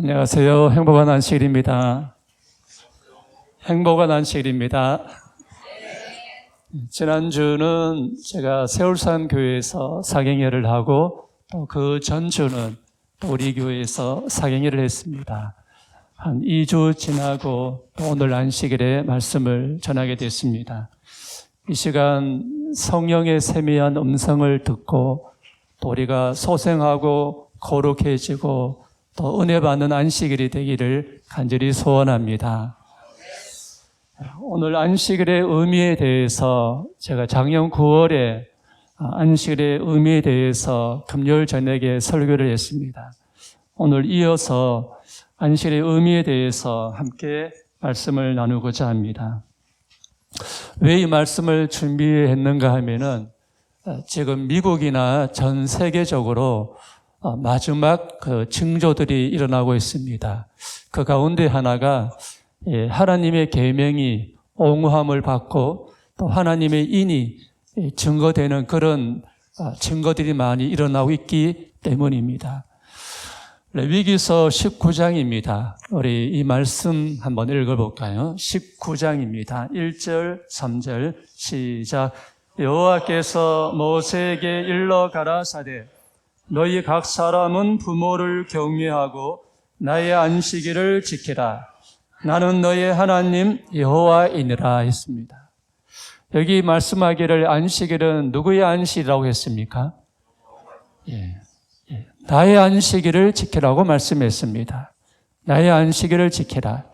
안녕하세요. 행복한 안식일입니다. 행복한 안식일입니다. 지난주는 제가 세울산 교회에서 사경회를 하고 또 그 전주는 또 우리 교회에서 사경회를 했습니다. 한 2주 지나고 또 오늘 안식일에 말씀을 전하게 됐습니다. 이 시간 성령의 세미한 음성을 듣고 또 우리가 소생하고 거룩해지고 또 은혜 받는 안식일이 되기를 간절히 소원합니다. 오늘 안식일의 의미에 대해서 제가 작년 9월에 안식일의 의미에 대해서 금요일 저녁에 설교를 했습니다. 오늘 이어서 안식일의 의미에 대해서 함께 말씀을 나누고자 합니다. 왜 이 말씀을 준비했는가 하면은 지금 미국이나 전 세계적으로 마지막 징조들이 일어나고 있습니다. 그 가운데 하나가 하나님의 계명이 옹호함을 받고 또 하나님의 인이 증거되는 그런 증거들이 많이 일어나고 있기 때문입니다. 레위기서 19장입니다. 우리 이 말씀 한번 읽어볼까요? 19장입니다. 1절, 3절 시작. 여호와께서 모세에게 일러 가라사대 너희 각 사람은 부모를 경외하고 나의 안식일을 지키라. 나는 너의 하나님 여호와이니라 했습니다. 여기 말씀하기를 안식일은 누구의 안식이라고 했습니까? 나의 안식일을 지키라고 말씀했습니다. 나의 안식일을 지키라.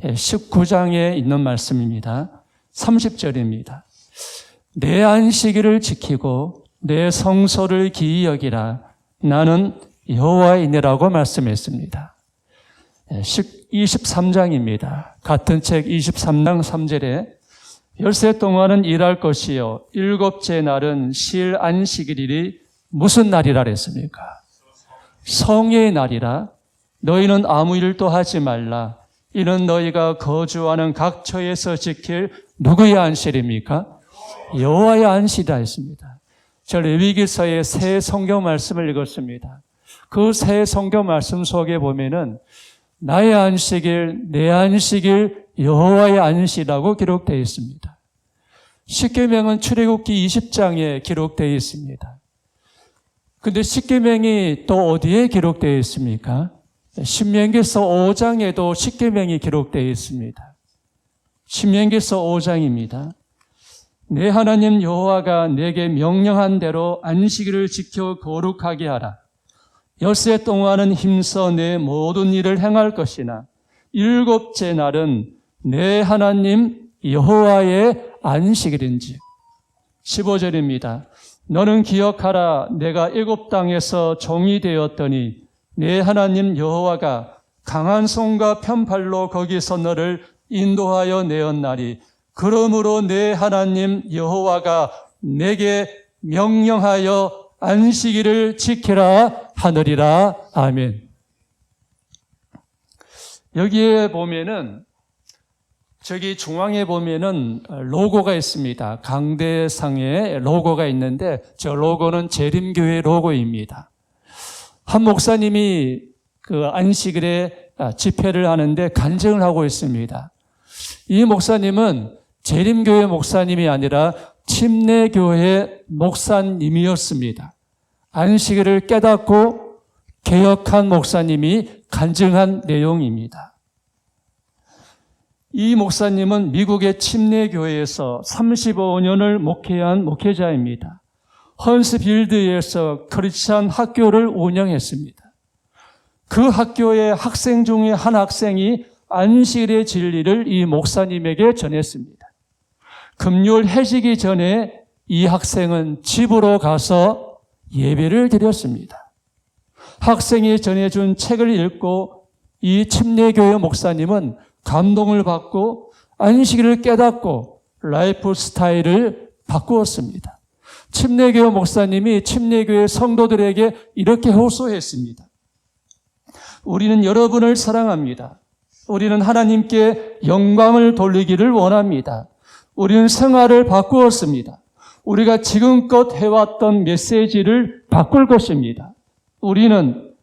19장에 있는 말씀입니다. 30절입니다. 내 안식일을 지키고 내 성소를 기이 여기라. 나는 여호와이니라고 말씀했습니다. 23장입니다. 같은 책 23장 3절에 열세 동안은 일할 것이요 일곱째 날은 쉴 안식일이 무슨 날이라 그랬습니까? 성의 날이라. 너희는 아무 일도 하지 말라. 이는 너희가 거주하는 각 처에서 지킬 누구의 안식일입니까? 여호와의 안식이라 했습니다. 저 레위기서의 새 성경 말씀을 읽었습니다. 그 새 성경 말씀 속에 보면은 나의 안식일, 내 안식일, 여호와의 안식이라고 기록되어 있습니다. 십계명은 출애굽기 20장에 기록되어 있습니다. 근데 십계명이 또 어디에 기록되어 있습니까? 신명기서 5장에도 십계명이 기록되어 있습니다. 신명기서 5장입니다. 내 하나님 여호와가 내게 명령한 대로 안식일을 지켜 거룩하게 하라. 엿새 동안은 힘써 내 모든 일을 행할 것이나 일곱째 날은 내 하나님 여호와의 안식일인지. 15절입니다. 너는 기억하라. 내가 애굽 땅에서 종이 되었더니 내 하나님 여호와가 강한 손과 편팔로 거기서 너를 인도하여 내었나니 그러므로 내 하나님 여호와가 내게 명령하여 안식일을 지키라 하느리라. 아멘. 여기에 보면은 저기 중앙에 보면은 로고가 있습니다. 강대상에 로고가 있는데 저 로고는 재림교회 로고입니다. 한 목사님이 그 안식일에 집회를 하는데 간증을 하고 있습니다. 이 목사님은 재림교회 목사님이 아니라 침례교회 목사님이었습니다. 안식일을 깨닫고 개혁한 목사님이 간증한 내용입니다. 이 목사님은 미국의 침례교회에서 35년을 목회한 목회자입니다. 헌스빌드에서 크리스찬 학교를 운영했습니다. 그 학교의 학생 중에 한 학생이 안식일의 진리를 이 목사님에게 전했습니다. 금요일 해지기 전에 이 학생은 집으로 가서 예배를 드렸습니다. 학생이 전해준 책을 읽고 이 침례교회 목사님은 감동을 받고 안식일을 깨닫고 라이프 스타일을 바꾸었습니다. 침례교회 목사님이 침례교회 성도들에게 이렇게 호소했습니다. 우리는 여러분을 사랑합니다. 우리는 하나님께 영광을 돌리기를 원합니다. 우리는 생활을 바꾸었습니다. 우리가 지금껏 해왔던 메시지를 바꿀 것입니다. 우리는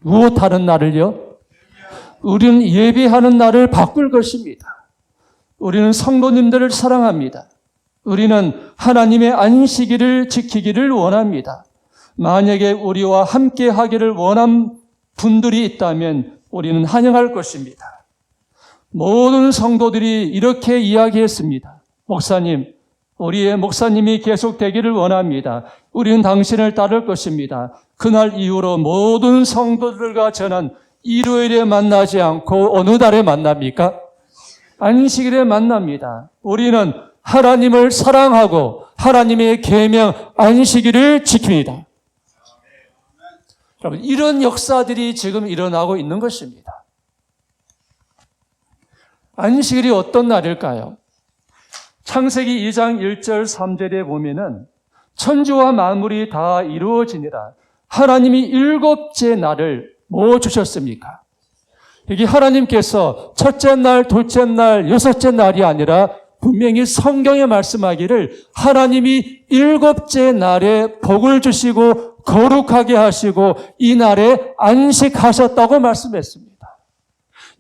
무엇하는 날을요? 우리는 예배하는 날을 바꿀 것입니다. 우리는 성도님들을 사랑합니다. 우리는 하나님의 안식일을 지키기를 원합니다. 만약에 우리와 함께 하기를 원한 분들이 있다면 우리는 환영할 것입니다. 모든 성도들이 이렇게 이야기했습니다. 목사님, 우리의 목사님이 계속되기를 원합니다. 우리는 당신을 따를 것입니다. 그날 이후로 모든 성도들과 저는 일요일에 만나지 않고 어느 달에 만납니까? 안식일에 만납니다. 우리는 하나님을 사랑하고 하나님의 계명 안식일을 지킵니다. 여러분, 이런 역사들이 지금 일어나고 있는 것입니다. 안식일이 어떤 날일까요? 창세기 2장 1절 3절에 보면은 천지와 만물이 다 이루어지니라. 하나님이 7째 날을 뭐 주셨습니까? 여기 하나님께서 첫째 날, 둘째 날, 6째 날이 아니라 분명히 성경에 말씀하기를 하나님이 7째 날에 복을 주시고 거룩하게 하시고 이 날에 안식하셨다고 말씀했습니다.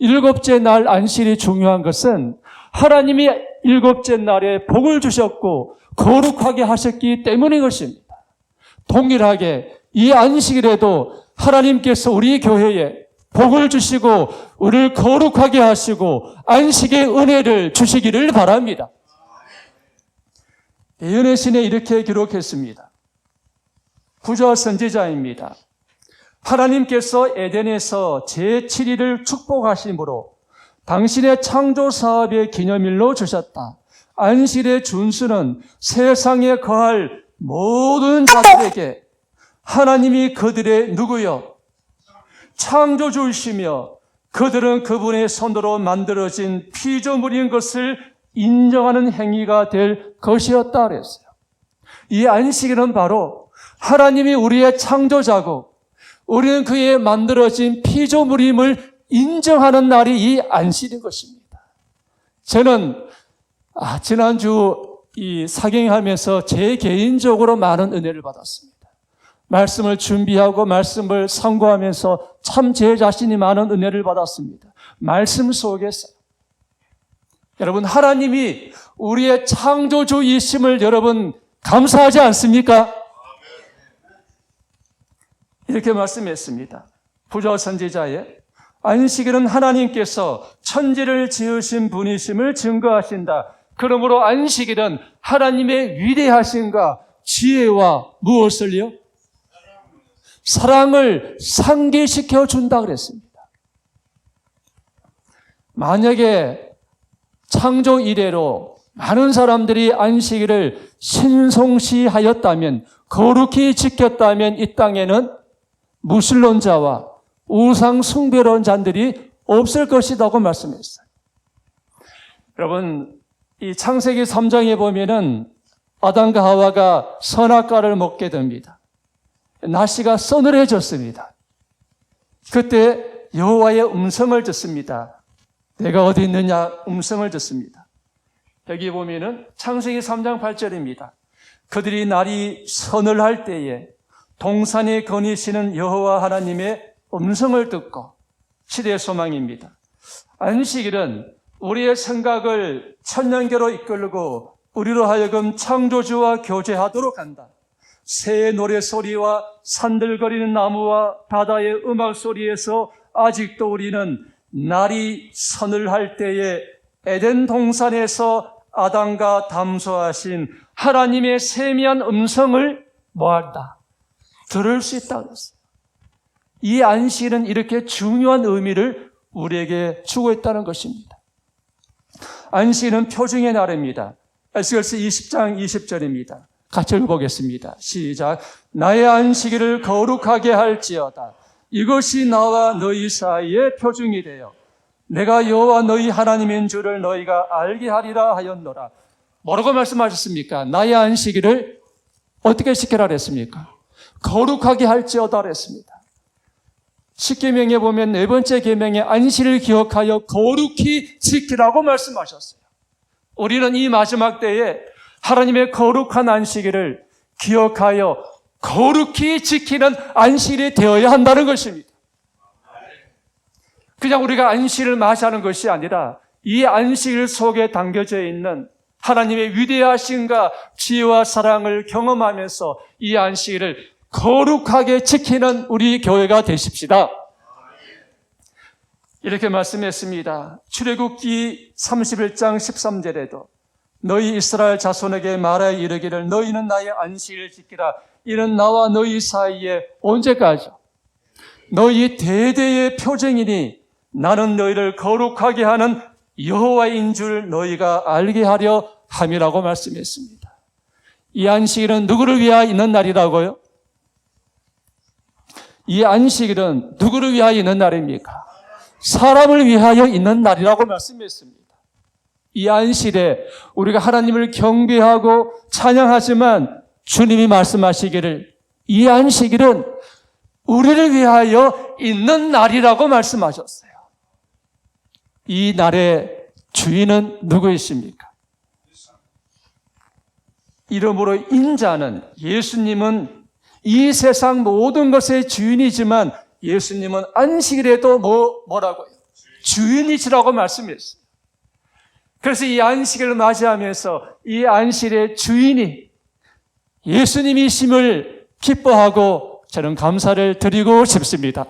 7째 날 안식일이 중요한 것은 하나님이 7째 날에 복을 주셨고 거룩하게 하셨기 때문인 것입니다. 동일하게 이 안식일에도 하나님께서 우리 교회에 복을 주시고 우리를 거룩하게 하시고 안식의 은혜를 주시기를 바랍니다. 예언의 신에 이렇게 기록했습니다. 부자 선지자입니다. 하나님께서 에덴에서 제7일을 축복하심으로 당신의 창조 사업의 기념일로 주셨다. 안식일의 준수는 세상에 거할 모든 자들에게 하나님이 그들의 누구요? 창조주이시며 그들은 그분의 손으로 만들어진 피조물인 것을 인정하는 행위가 될 것이었다 그랬어요. 이 안식일은 바로 하나님이 우리의 창조자고 우리는 그의 만들어진 피조물임을 인정하는 날이 이 안식일인 것입니다. 저는 지난주 이 사경하면서 제 개인적으로 많은 은혜를 받았습니다. 말씀을 준비하고 말씀을 상고하면서 참 제 자신이 많은 은혜를 받았습니다. 말씀 속에서 여러분, 하나님이 우리의 창조주이심을 여러분 감사하지 않습니까? 이렇게 말씀했습니다. 부자 선지자의 안식일은 하나님께서 천지를 지으신 분이심을 증거하신다. 그러므로 안식일은 하나님의 위대하심과 지혜와 무엇을요? 사랑을 상기시켜 준다 그랬습니다. 만약에 창조 이래로 많은 사람들이 안식일을 신성시하였다면, 거룩히 지켰다면 이 땅에는 무신론자와 우상 숭배론자들이 없을 것이라고 말씀했어요. 여러분, 이 창세기 3장에 보면은 아담과 하와가 선악과를 먹게 됩니다. 날씨가 서늘해졌습니다. 그때 여호와의 음성을 듣습니다. 내가 어디 있느냐 음성을 듣습니다. 여기 보면은 창세기 3장 8절입니다. 그들이 날이 서늘할 때에 동산에 거니시는 여호와 하나님의 음성을 듣고 시대의 소망입니다. 안식일은 우리의 생각을 천년계로 이끌고 우리로 하여금 창조주와 교제하도록 한다. 새의 노래소리와 산들거리는 나무와 바다의 음악소리에서 아직도 우리는 날이 서늘할 때에 에덴 동산에서 아담과 담소하신 하나님의 세미한 음성을 뭐한다? 들을 수 있다고 했어요. 이 안식일은 이렇게 중요한 의미를 우리에게 주고 있다는 것입니다. 안식일은 표징의 날입니다. 에스겔서 20장 20절입니다. 같이 읽어보겠습니다. 시작. 나의 안식일을 거룩하게 할지어다. 이것이 나와 너희 사이의 표징이 되어 내가 여호와 너희 하나님인 줄을 너희가 알게 하리라 하였노라. 뭐라고 말씀하셨습니까? 나의 안식일을 어떻게 지켜라 그랬습니까? 거룩하게 할지어다 그랬습니다. 십계명에 보면 네 번째 계명에 안식일을 기억하여 거룩히 지키라고 말씀하셨어요. 우리는 이 마지막 때에 하나님의 거룩한 안식일을 기억하여 거룩히 지키는 안식일이 되어야 한다는 것입니다. 그냥 우리가 안식을 맞이하는 것이 아니라 이 안식일 속에 담겨져 있는 하나님의 위대하심과 지혜와 사랑을 경험하면서 이 안식일을 거룩하게 지키는 우리 교회가 되십시다. 이렇게 말씀했습니다. 출애굽기 31장 13절에도 너희 이스라엘 자손에게 말하여 이르기를 너희는 나의 안식일을 지키라. 이는 나와 너희 사이에 언제까지 너희 대대의 표징이니 나는 너희를 거룩하게 하는 여호와인 줄 너희가 알게 하려 함이라고 말씀했습니다. 이 안식일은 누구를 위하여 있는 날이라고요? 이 안식일은 누구를 위하여 있는 날입니까? 사람을 위하여 있는 날이라고 말씀했습니다. 이 안식일에 우리가 하나님을 경배하고 찬양하지만 주님이 말씀하시기를 이 안식일은 우리를 위하여 있는 날이라고 말씀하셨어요. 이 날의 주인은 누구이십니까? 이름으로 인자는 예수님은 이 세상 모든 것의 주인이지만 예수님은 안식일에도 뭐라고요? 주인이시라고 말씀했어요. 그래서 이 안식일을 맞이하면서 이 안식일의 주인이 예수님이심을 기뻐하고 저는 감사를 드리고 싶습니다.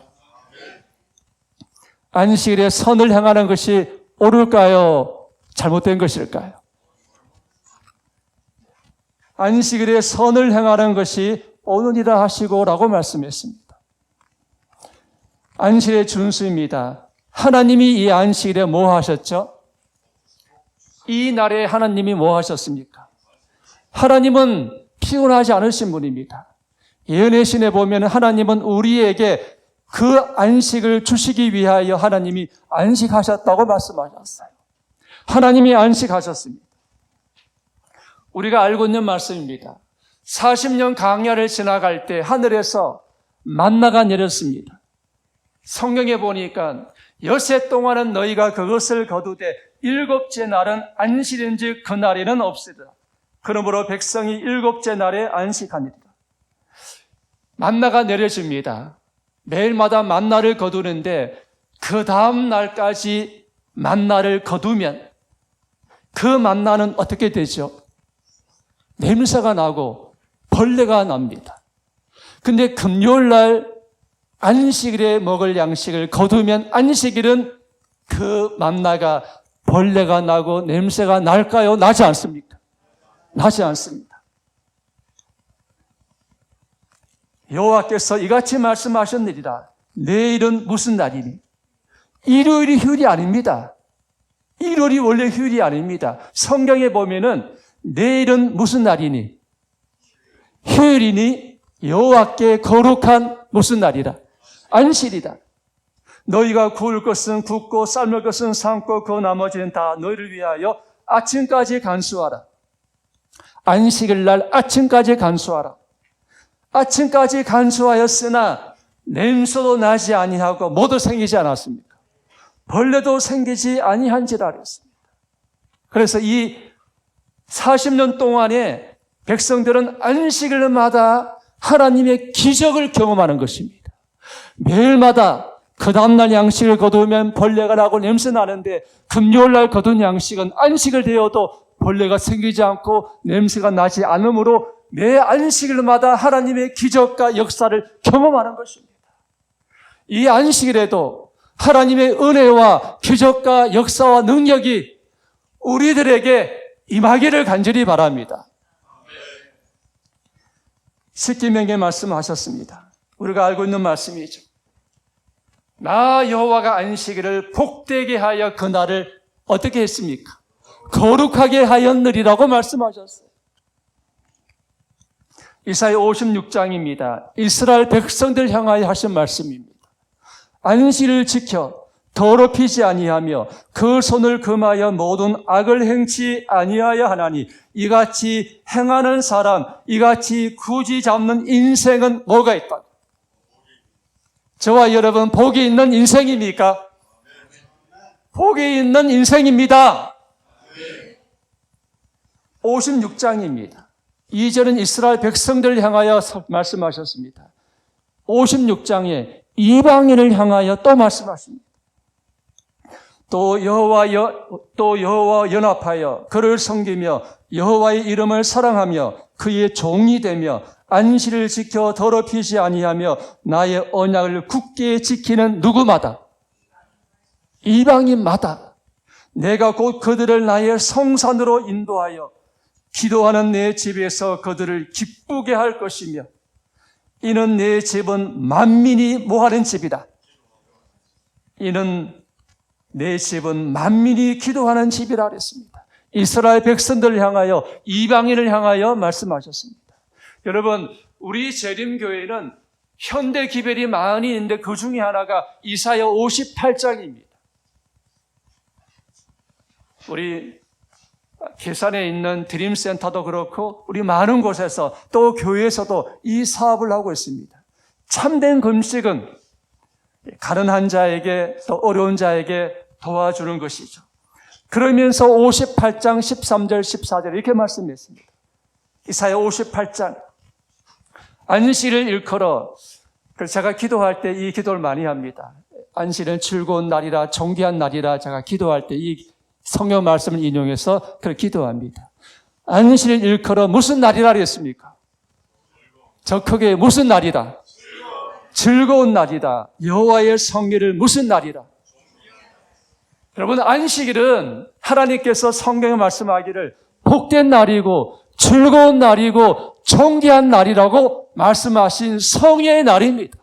안식일에 선을 행하는 것이 옳을까요? 잘못된 것일까요? 안식일에 선을 행하는 것이 오늘이라 하시고라고 말씀했습니다. 안식일의 준수입니다. 하나님이 이 안식일에 뭐 하셨죠? 이 날에 하나님이 뭐 하셨습니까? 하나님은 피곤하지 않으신 분입니다. 예언의 신에 보면 하나님은 우리에게 그 안식을 주시기 위하여 하나님이 안식하셨다고 말씀하셨어요. 하나님이 안식하셨습니다. 우리가 알고 있는 말씀입니다. 40년 광야를 지나갈 때 하늘에서 만나가 내렸습니다. 성경에 보니까 엿새 동안은 너희가 그것을 거두되 일곱째 날은 안식일인즉 그 날에는 없으리라. 그러므로 백성이 일곱째 날에 안식하니라. 만나가 내려집니다. 매일마다 만나를 거두는데 그 다음 날까지 만나를 거두면 그 만나는 어떻게 되죠? 냄새가 나고 벌레가 납니다. 근데 금요일 날 안식일에 먹을 양식을 거두면 안식일은 그 만나가 벌레가 나고 냄새가 날까요? 나지 않습니까? 나지 않습니다. 여호와께서 이같이 말씀하셨느니라. 내일은 무슨 날이니? 일요일이 휴일이 아닙니다. 일요일이 원래 휴일이 아닙니다. 성경에 보면은 내일은 무슨 날이니? 휴일이니 여호와께 거룩한 무슨 날이라? 안식이다. 너희가 구울 것은 굽고 삶을 것은 삶고 그 나머지는 다 너희를 위하여 아침까지 간수하라. 안식일 날 아침까지 간수하라. 아침까지 간수하였으나 냄새도 나지 아니하고 뭐도 생기지 않았습니까? 벌레도 생기지 아니한지라 그랬습니다. 그래서 이 40년 동안에 백성들은 안식일마다 하나님의 기적을 경험하는 것입니다. 매일마다 그 다음날 양식을 거두면 벌레가 나고 냄새 나는데 금요일날 거둔 양식은 안식을 되어도 벌레가 생기지 않고 냄새가 나지 않으므로 매 안식일마다 하나님의 기적과 역사를 경험하는 것입니다. 이 안식일에도 하나님의 은혜와 기적과 역사와 능력이 우리들에게 임하기를 간절히 바랍니다. 십계명에 말씀하셨습니다. 우리가 알고 있는 말씀이죠. 나 여호와가 안식일을 복되게 하여 그날을 어떻게 했습니까? 거룩하게 하였느리라고 말씀하셨어요. 이사야 56장입니다. 이스라엘 백성들 향하여 하신 말씀입니다. 안식일을 지켜 더럽히지 아니하며 그 손을 금하여 모든 악을 행치 아니하여 하나니 이같이 행하는 사람, 이같이 굳이 잡는 인생은 뭐가 있다? 저와 여러분 복이 있는 인생입니까? 복이 있는 인생입니다. 56장입니다. 2절은 이스라엘 백성들을 향하여 말씀하셨습니다. 56장에 이방인을 향하여 또 말씀하십니다. 또 여호와 연합하여 그를 섬기며 여호와의 이름을 사랑하며 그의 종이 되며 안식일을 지켜 더럽히지 아니하며 나의 언약을 굳게 지키는 누구마다, 이방인마다 내가 곧 그들을 나의 성산으로 인도하여 기도하는 내 집에서 그들을 기쁘게 할 것이며 이는 내 집은 만민이 뭐하는 집이다. 이는 내 집은 만민이 기도하는 집이라 그랬습니다. 이스라엘 백성들을 향하여, 이방인을 향하여 말씀하셨습니다. 여러분, 우리 재림교회는 현대 기별이 많이 있는데 그 중에 하나가 이사야 58장입니다. 우리 계산에 있는 드림센터도 그렇고 우리 많은 곳에서 또 교회에서도 이 사업을 하고 있습니다. 참된 금식은 가난한 자에게 또 어려운 자에게 도와주는 것이죠. 그러면서 58장 13절 14절 이렇게 말씀했습니다. 이사야 58장 안식일을 일컬어, 그래서 제가 기도할 때 이 기도를 많이 합니다. 안식일은 즐거운 날이라 존귀한 날이라 제가 기도할 때 이 성경 말씀을 인용해서 그렇게 기도합니다. 안식일을 일컬어 무슨 날이라 그랬습니까? 저 크게 무슨 날이다? 즐거운 날이다. 여호와의 성일을 무슨 날이라? 여러분, 안식일은 하나님께서 성경에 말씀하기를 복된 날이고 즐거운 날이고 존귀한 날이라고 말씀하신 성의 날입니다.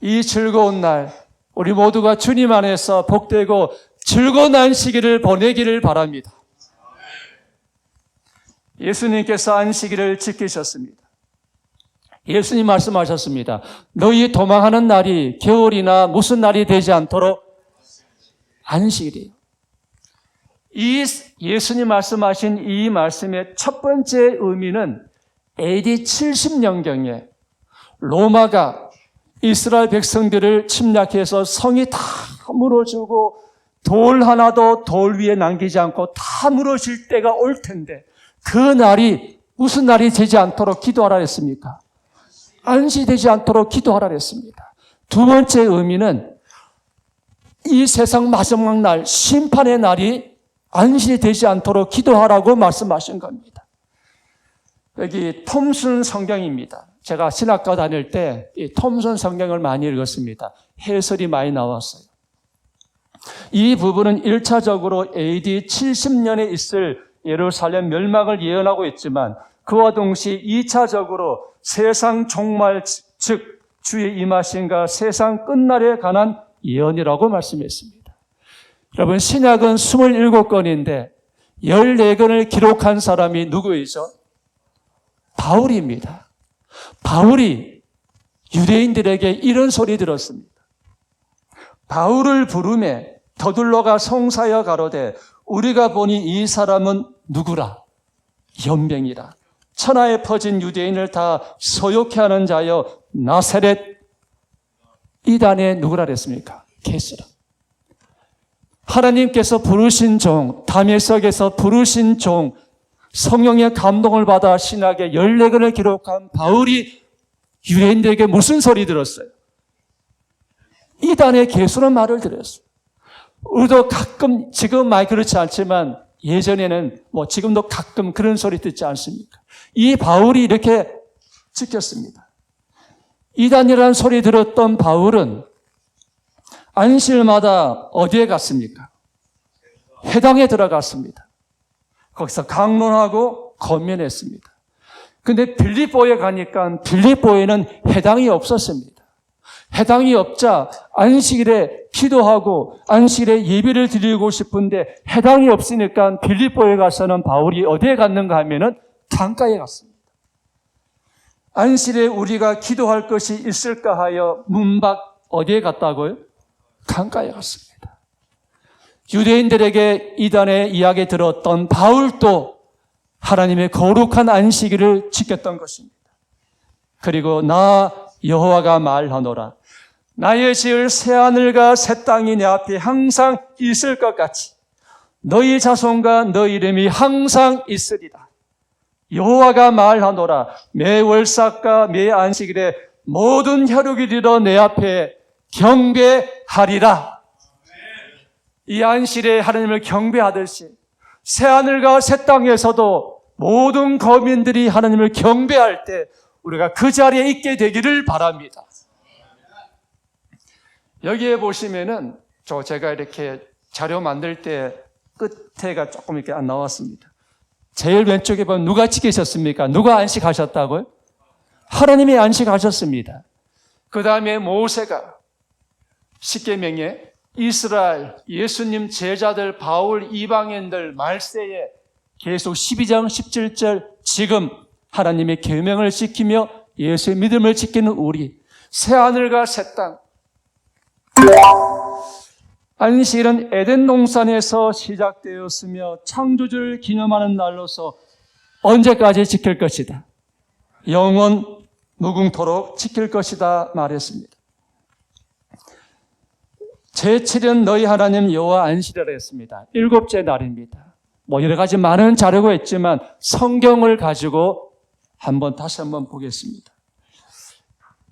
이 즐거운 날, 우리 모두가 주님 안에서 복되고 즐거운 안식일을 보내기를 바랍니다. 예수님께서 안식일을 지키셨습니다. 예수님 말씀하셨습니다. 너희 도망하는 날이 겨울이나 무슨 날이 되지 않도록 안식일이에요. 이 예수님 말씀하신 이 말씀의 첫 번째 의미는 AD 70년경에 로마가 이스라엘 백성들을 침략해서 성이 다 무너지고 돌 하나도 돌 위에 남기지 않고 다 무너질 때가 올 텐데 그 날이 무슨 날이 되지 않도록 기도하라 했습니까? 안식되지 않도록 기도하라 했습니다. 두 번째 의미는 이 세상 마지막 날 심판의 날이 안식이 되지 않도록 기도하라고 말씀하신 겁니다. 여기 톰슨 성경입니다. 제가 신학과 다닐 때 이 톰슨 성경을 많이 읽었습니다. 해설이 많이 나왔어요. 이 부분은 1차적으로 AD 70년에 있을 예루살렘 멸망을 예언하고 있지만 그와 동시에 2차적으로 세상 종말, 즉 주의 임하심과 세상 끝날에 관한 예언이라고 말씀했습니다. 여러분, 신약은 27권인데 14권을 기록한 사람이 누구이죠? 바울입니다. 바울이 유대인들에게 이런 소리 들었습니다. 바울을 부르매 더둘러가 송사여 가로되 우리가 보니 이 사람은 누구라? 연병이라. 천하에 퍼진 유대인을 다 소욕해 하는 자여 나사렛 이단의 누구라 그랬습니까? 게스라. 하나님께서 부르신 종, 다메섹에서 부르신 종, 성령의 감동을 받아 신학의 14권을 기록한 바울이 유대인들에게 무슨 소리 들었어요? 이단의 개수는 말을 들었어요. 우리도 가끔, 지금 많이 그렇지 않지만 예전에는 지금도 가끔 그런 소리 듣지 않습니까? 이 바울이 이렇게 지켰습니다. 이단이라는 소리 들었던 바울은 안식일마다 어디에 갔습니까? 회당에 들어갔습니다. 거기서 강론하고 권면했습니다. 근데 빌립보에 가니까 빌립보에는 회당이 없었습니다. 회당이 없자 안식일에 기도하고 안식일에 예배를 드리고 싶은데 회당이 없으니까 빌립보에 가서는 바울이 어디에 갔는가 하면은 강가에 갔습니다. 안식일에 우리가 기도할 것이 있을까 하여 문밖 어디에 갔다고요? 강가에 갔습니다. 유대인들에게 이단의 이야기 들었던 바울도 하나님의 거룩한 안식일을 지켰던 것입니다. 그리고 나 여호와가 말하노라. 나의 지을 새하늘과 새 땅이 내 앞에 항상 있을 것 같이 너희 자손과 너희 이름이 항상 있으리라. 여호와가 말하노라. 매 월삭과 매 안식일에 모든 혈육이 이르러 내 앞에 경배하리라. 이 안식일에 하나님을 경배하듯이 새하늘과 새 땅에서도 모든 거민들이 하나님을 경배할 때 우리가 그 자리에 있게 되기를 바랍니다. 여기에 보시면은 제가 이렇게 자료 만들 때 끝에가 조금 이렇게 안 나왔습니다. 제일 왼쪽에 보면 누가 지키셨습니까? 누가 안식하셨다고요? 하나님이 안식하셨습니다. 그 다음에 모세가 십계명에 이스라엘, 예수님 제자들, 바울, 이방인들 말세에 계속 12장 17절 지금 하나님의 계명을 지키며 예수의 믿음을 지키는 우리, 새하늘과 새 땅, 안식일은 에덴 동산에서 시작되었으며 창조주를 기념하는 날로서 언제까지 지킬 것이다. 영원 무궁토록 지킬 것이다 말했습니다. 제7은 너희 하나님 여호와 안식이라 했습니다. 7째 날입니다. 여러 가지 많은 자료가 있지만 성경을 가지고 다시 한번 보겠습니다.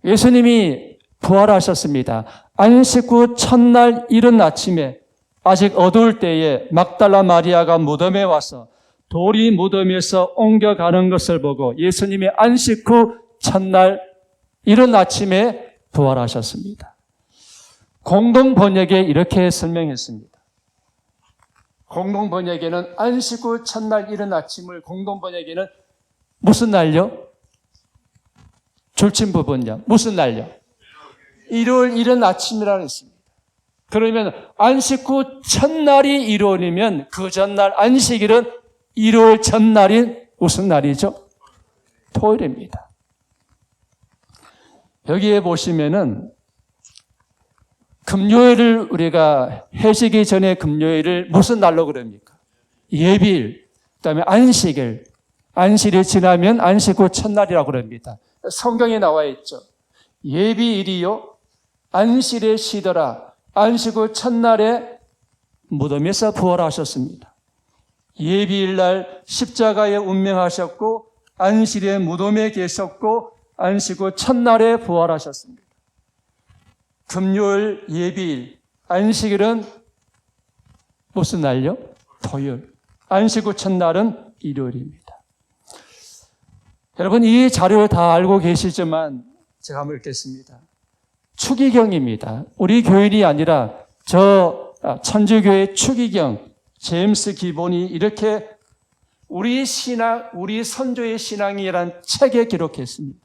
예수님이 부활하셨습니다. 안식 후 첫날 이른 아침에 아직 어두울 때에 막달라 마리아가 무덤에 와서 돌이 무덤에서 옮겨가는 것을 보고 예수님이 안식 후 첫날 이른 아침에 부활하셨습니다. 공동 번역에 이렇게 설명했습니다. 공동 번역에는 안식 후 첫날 이른 아침을 공동 번역에는 무슨 날요? 줄친 부분요. 무슨 날요? 일요일 이른 아침이라고 했습니다. 그러면 안식 후 첫날이 일요일이면 그 전날 안식일은 일요일 전날인 무슨 날이죠? 토요일입니다. 여기에 보시면은 금요일을 우리가 해지기 전에 금요일을 무슨 날로 그럽니까? 예비일, 그다음에 안식일. 안식일이 지나면 안식 후 첫날이라고 그럽니다. 성경에 나와 있죠. 예비일이요. 안식일에 쉬더라. 안식 후 첫날에 무덤에서 부활하셨습니다. 예비일 날 십자가에 운명하셨고 안식일에 무덤에 계셨고 안식 후 첫날에 부활하셨습니다. 금요일 예비일, 안식일은 무슨 날요? 토요일. 안식 후 첫날은 일요일입니다. 여러분 이 자료를 다 알고 계시지만 제가 한번 읽겠습니다. 추기경입니다. 우리 교인이 아니라 천주교의 추기경 제임스 기본이 이렇게 우리 신앙, 우리 선조의 신앙이라는 책에 기록했습니다.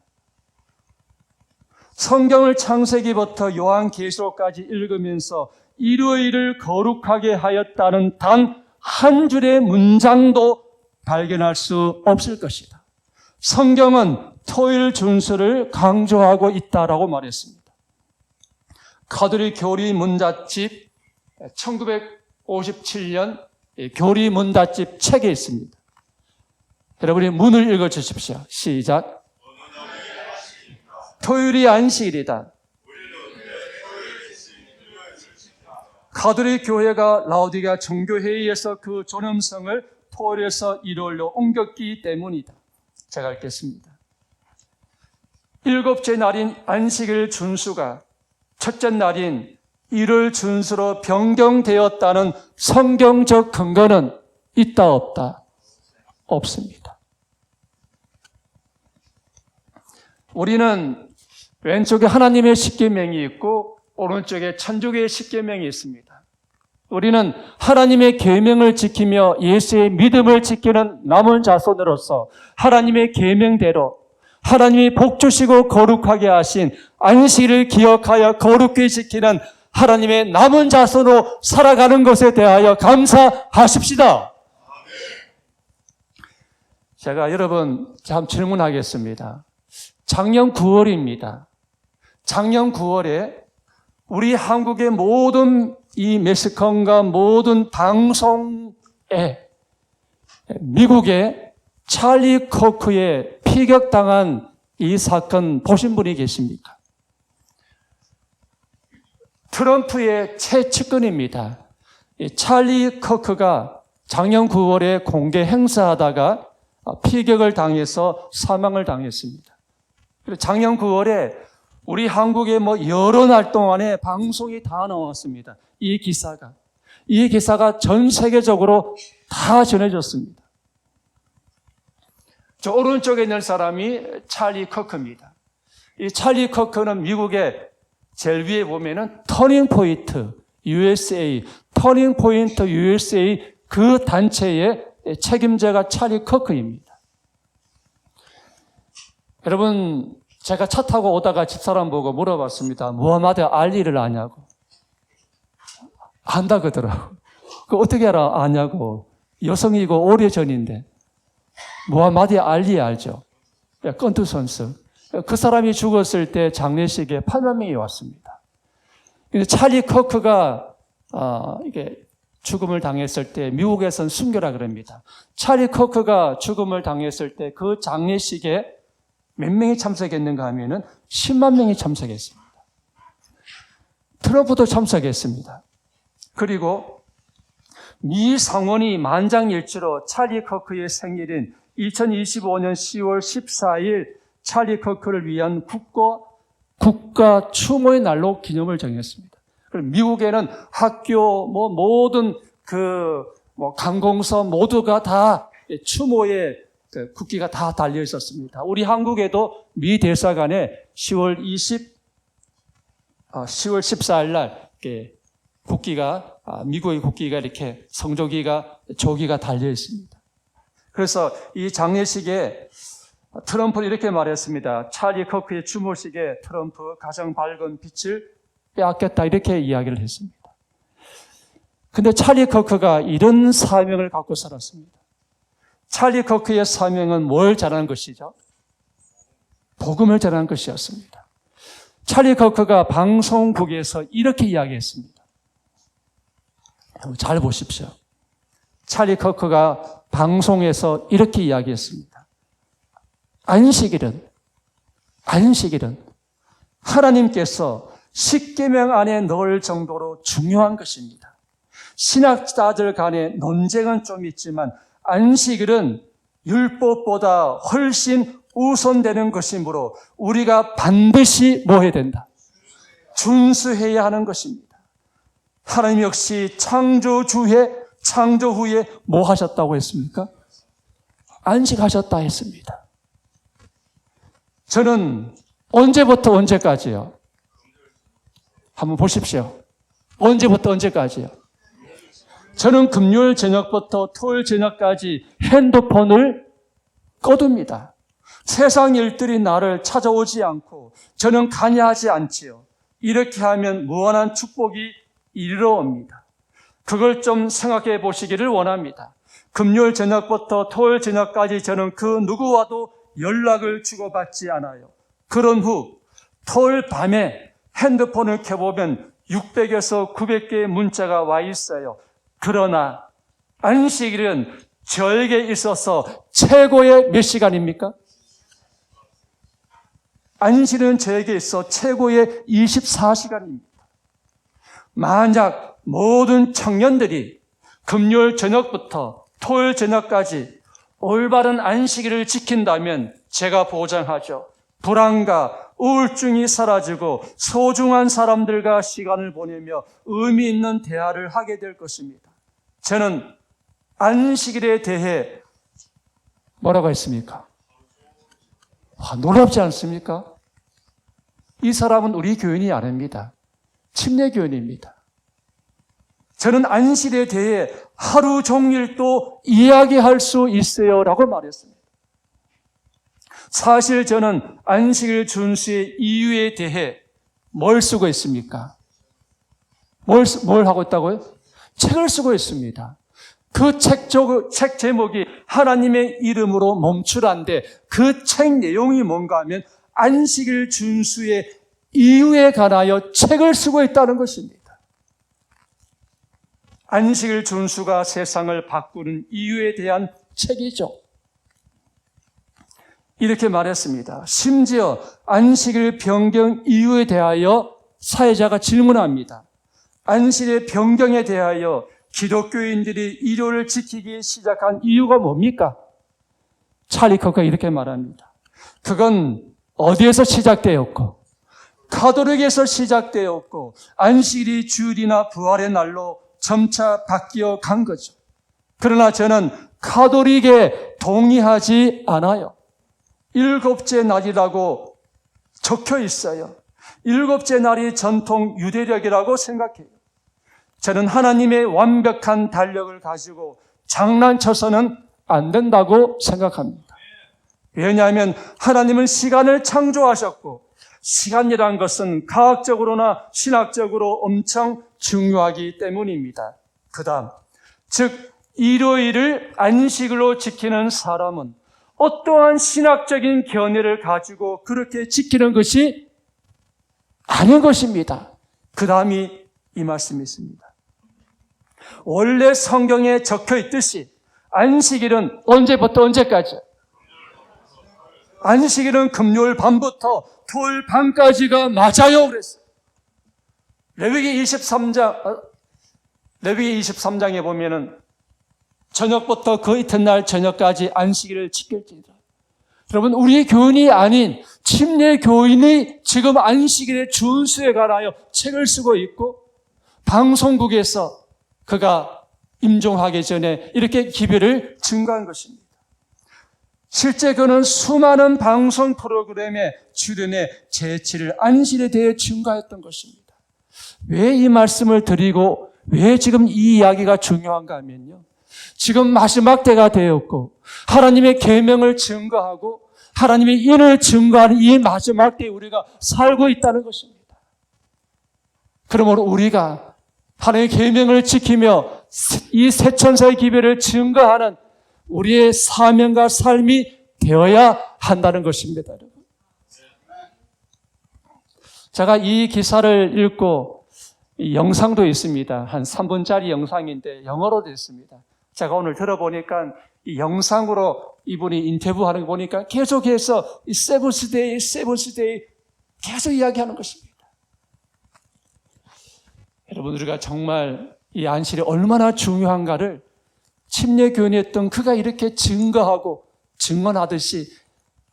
성경을 창세기부터 요한계시록까지 읽으면서 일요일을 거룩하게 하였다는 단 한 줄의 문장도 발견할 수 없을 것이다. 성경은 토요일 준수를 강조하고 있다라고 말했습니다. 카톨릭 교리 문답집 1957년 교리 문답집 책에 있습니다. 여러분이 문을 읽어 주십시오. 시작. 토요일이 안식일이다. 카톨릭 교회가 라오디게아 정교회의에서 그 존엄성을 토요일에서 일요일로 옮겼기 때문이다. 제가 읽겠습니다. 7째 날인 안식일 준수가 첫째 날인 일요일 준수로 변경되었다는 성경적 근거는 있다 없다? 없습니다. 우리는 왼쪽에 하나님의 십계명이 있고 오른쪽에 천주교의 십계명이 있습니다. 우리는 하나님의 계명을 지키며 예수의 믿음을 지키는 남은 자손으로서 하나님의 계명대로 하나님이 복 주시고 거룩하게 하신 안식일을 기억하여 거룩히 지키는 하나님의 남은 자손으로 살아가는 것에 대하여 감사하십시다. 제가 여러분 참 질문하겠습니다. 작년 9월입니다. 작년 9월에 우리 한국의 모든 이 매스컴과 모든 방송에 미국의 찰리 코크에 피격당한 이 사건 보신 분이 계십니까? 트럼프의 최측근입니다. 찰리 코크가 작년 9월에 공개 행사하다가 피격을 당해서 사망을 당했습니다. 작년 9월에 우리 한국의 여러 날 동안에 방송이 다 나왔습니다. 이 기사가. 이 기사가 전 세계적으로 다 전해졌습니다. 저 오른쪽에 있는 사람이 찰리 커크입니다. 이 찰리 커크는 미국의 제일 위에 보면은 터닝 포인트 USA, 터닝 포인트 USA 그 단체의 책임자가 찰리 커크입니다. 여러분, 제가 차 타고 오다가 집사람 보고 물어봤습니다. 무하마드 알리를 아냐고. 안다 그러더라고. 그 어떻게 아냐고. 여성이고 오래전인데. 무하마드 알리 알죠? 권투 선수. 그 사람이 죽었을 때 장례식에 8만 명이 왔습니다. 찰리 커크가 이게 죽음을 당했을 때 미국에서는 순교라 그럽니다. 찰리 커크가 죽음을 당했을 때 그 장례식에 몇 명이 참석했는가 하면은 10만 명이 참석했습니다. 트럼프도 참석했습니다. 그리고 미 상원이 만장일치로 찰리 커크의 생일인 2025년 10월 14일 찰리 커크를 위한 국가 추모의 날로 기념을 정했습니다. 미국에는 학교, 모든 관공서 모두가 다 추모의 국기가 다 달려 있었습니다. 우리 한국에도 미 대사관에 10월 14일 날 국기가 미국의 국기가 이렇게 조기가 달려 있습니다. 그래서 이 장례식에 트럼프는 이렇게 말했습니다. 찰리 커크의 추모식에 트럼프 가장 밝은 빛을 빼앗겼다 이렇게 이야기를 했습니다. 근데 찰리 커크가 이런 사명을 갖고 살았습니다. 찰리 커크의 사명은 뭘 전하는 것이죠? 복음을 전하는 것이었습니다. 찰리 커크가 방송국에서 이렇게 이야기했습니다. 잘 보십시오. 찰리 커크가 방송에서 이렇게 이야기했습니다. 안식일은 하나님께서 십계명 안에 넣을 정도로 중요한 것입니다. 신학자들 간의 논쟁은 좀 있지만 안식일은 율법보다 훨씬 우선되는 것이므로 우리가 반드시 뭐 해야 된다? 준수해야 하는 것입니다. 하나님 역시 창조 후에 뭐 하셨다고 했습니까? 안식하셨다 했습니다. 저는 언제부터 언제까지요? 한번 보십시오. 언제부터 언제까지요? 저는 금요일 저녁부터 토요일 저녁까지 핸드폰을 꺼둡니다. 세상 일들이 나를 찾아오지 않고 저는 관여하지 않지요. 이렇게 하면 무한한 축복이 이르러 옵니다. 그걸 좀 생각해 보시기를 원합니다. 금요일 저녁부터 토요일 저녁까지 저는 그 누구와도 연락을 주고받지 않아요. 그런 후 토요일 밤에 핸드폰을 켜보면 600에서 900개의 문자가 와 있어요. 그러나 안식일은 저에게 있어서 최고의 몇 시간입니까? 안식일은 저에게 있어 최고의 24시간입니다. 만약 모든 청년들이 금요일 저녁부터 토요일 저녁까지 올바른 안식일을 지킨다면 제가 보장하죠. 불안과 우울증이 사라지고 소중한 사람들과 시간을 보내며 의미 있는 대화를 하게 될 것입니다. 저는 안식일에 대해 뭐라고 했습니까? 놀랍지 않습니까? 이 사람은 우리 교인이 아닙니다. 침례 교인입니다. 저는 안식일에 대해 하루 종일 또 이야기할 수 있어요 라고 말했습니다. 사실 저는 안식일 준수의 이유에 대해 뭘 쓰고 있습니까? 뭘 하고 있다고요? 책을 쓰고 있습니다. 그 책 제목이 하나님의 이름으로 멈추라인데 그 책 내용이 뭔가 하면 안식일 준수의 이유에 관하여 책을 쓰고 있다는 것입니다. 안식일 준수가 세상을 바꾸는 이유에 대한 책이죠. 이렇게 말했습니다. 심지어 안식일 변경 이유에 대하여 사회자가 질문합니다. 안식일 변경에 대하여 기독교인들이 일요일을 지키기 시작한 이유가 뭡니까? 찰리 커크가 이렇게 말합니다. 그건 어디에서 시작되었고 가톨릭에서 시작되었고 안식일이 주일이나 부활의 날로 점차 바뀌어 간 거죠. 그러나 저는 가톨릭에 동의하지 않아요. 일곱째 날이라고 적혀 있어요. 일곱째 날이 전통 유대력이라고 생각해요. 저는 하나님의 완벽한 달력을 가지고 장난쳐서는 안 된다고 생각합니다. 왜냐하면 하나님은 시간을 창조하셨고 시간이란 것은 과학적으로나 신학적으로 엄청 중요하기 때문입니다. 그 다음, 즉 일요일을 안식일로 지키는 사람은 어떠한 신학적인 견해를 가지고 그렇게 지키는 것이 아닌 것입니다. 그 다음이 이 말씀이 있습니다. 원래 성경에 적혀 있듯이 안식일은 언제부터 언제까지? 안식일은 금요일 밤부터 토요일 밤까지가 맞아요 그랬어요. 레위기 23장에 보면은 저녁부터 그 이튿날 저녁까지 안식일을 지킬지니라. 여러분, 우리 교인이 아닌 침례 교인이 지금 안식일의 준수에 관하여 책을 쓰고 있고 방송국에서 그가 임종하기 전에 이렇게 기별을 증거한 것입니다. 실제 그는 수많은 방송 프로그램에 출연해 제7일 안식일에 대해 증거했던 것입니다. 왜 이 말씀을 드리고 왜 지금 이 이야기가 중요한가 하면요. 지금 마지막 때가 되었고 하나님의 계명을 증거하고 하나님의 인을 증거하는 이 마지막 때에 우리가 살고 있다는 것입니다. 그러므로 우리가 하나님의 계명을 지키며 이 새 천사의 기별을 증거하는 우리의 사명과 삶이 되어야 한다는 것입니다. 여러분. 제가 이 기사를 읽고 이 영상도 있습니다. 한 3분짜리 영상인데 영어로 되어 있습니다. 제가 오늘 들어보니까 이 영상으로 이분이 인터뷰하는 거 보니까 계속해서 이 세븐스데이 계속 이야기하는 것입니다. 여러분, 우리가 정말 이 안식일이 얼마나 중요한가를 침례교인이었던 그가 이렇게 증거하고 증언하듯이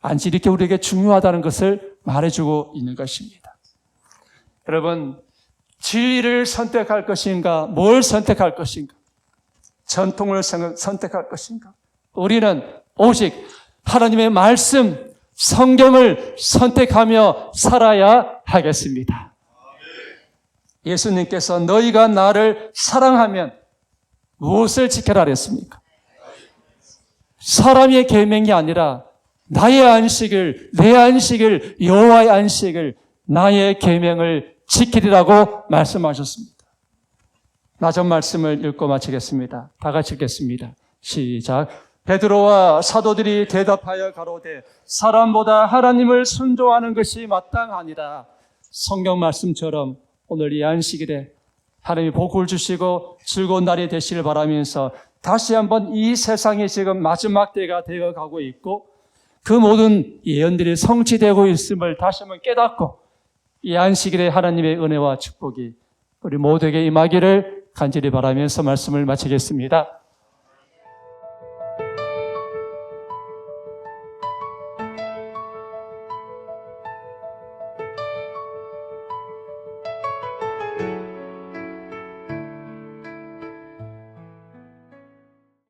안식일이 이렇게 우리에게 중요하다는 것을 말해주고 있는 것입니다. 여러분, 진리를 선택할 것인가? 뭘 선택할 것인가? 전통을 선택할 것인가? 우리는 오직 하나님의 말씀, 성경을 선택하며 살아야 하겠습니다. 예수님께서 너희가 나를 사랑하면 무엇을 지켜라 그랬습니까? 사람의 계명이 아니라 나의 안식을, 내 안식을, 여호와의 안식을, 나의 계명을 지키리라고 말씀하셨습니다. 나전 말씀을 읽고 마치겠습니다. 다 같이 읽겠습니다. 시작. 베드로와 사도들이 대답하여 가로되 사람보다 하나님을 순종하는 것이 마땅하니라. 성경 말씀처럼 오늘 이 안식일에 하나님이 복을 주시고 즐거운 날이 되시길 바라면서 다시 한번 이 세상이 지금 마지막 때가 되어가고 있고 그 모든 예언들이 성취되고 있음을 다시 한번 깨닫고 이 안식일에 하나님의 은혜와 축복이 우리 모두에게 임하기를 간절히 바라면서 말씀을 마치겠습니다.